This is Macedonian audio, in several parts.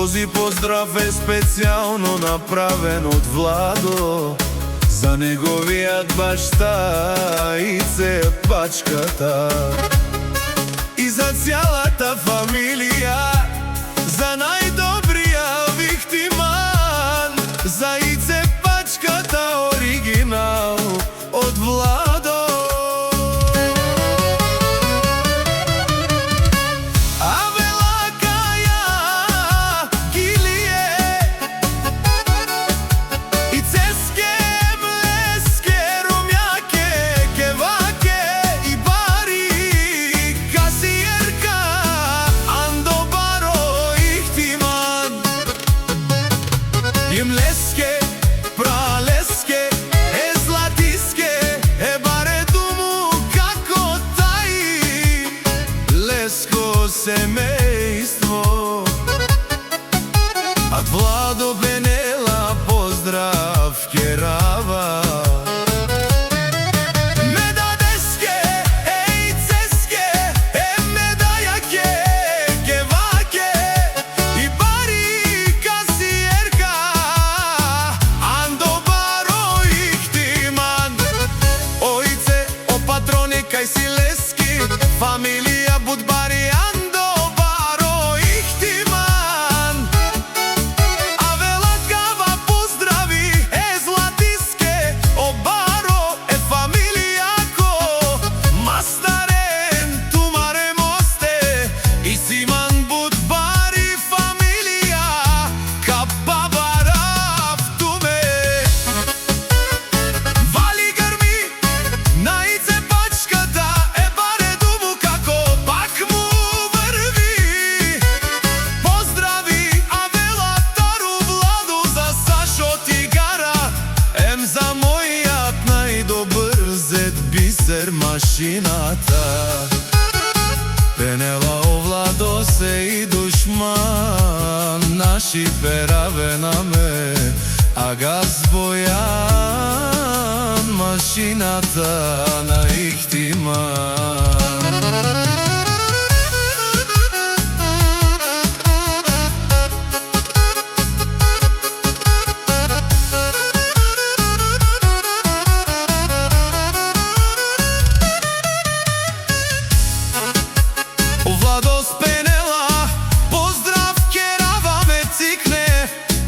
Този поздрав е специјално направен од Владо за неговиот башта Ице Пачката и за цялата фамилија, за најдобриот виктиман, за Ице Пачката оригинал од Владо. Леске, пралеске, е златиске, е баре думу како тај леско семејство. А Владо Бенела поздрав керава. Кај си лески, фамилија Будбари, Андо Баро Ихтиман. А велакава поздрави, е златиске, о Баро, е фамилијако, Мастарен, Тумаре Мосте, и Симан Будбари, фамилија, Капабарав Туме. Вали грми, на Ице за мојот најдобар зет бисер машината. Бенела о Владо се и душман, наши пераве наме, а газ Бојан машината на Ихтиман. Владо Спенела, поздрав керава ме цикне,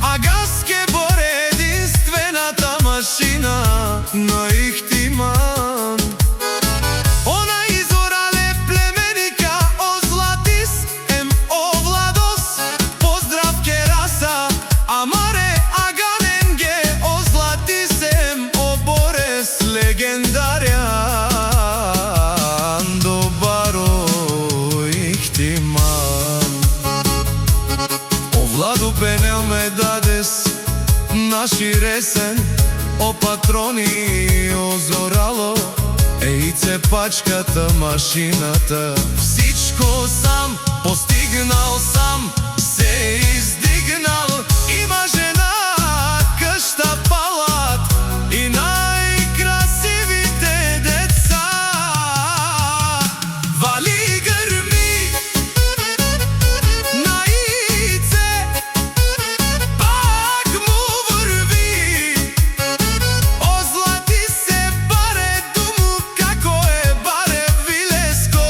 а газке боре единствената машина на Ихтиман. Она изорале племеника, о златис, о Владос, поздрав кераса, амаре аганенге, о златис, о Борес, легендарја. Владо Бенел ме дадес, наши ресен, о патрони, о Зорало, е Ице Пачката машината. Всичко сам, постигнал сам, се издигнал, има жена, къща, палат и најкрасивите деца. Вали грми, на Ице пак му врви, о злати се баре думу како е баре вилеско.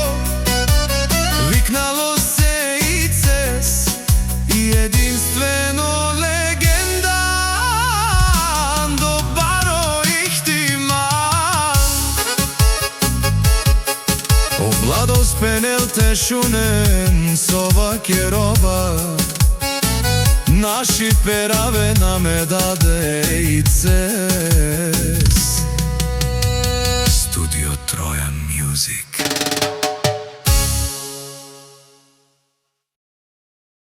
Викнало се Ицес и единствено легенда Андо Баро Ихтиман. О Владо Спенел те шунен сова керова, наши пераве наме даде Ицес. Студио Тројан Мюзик.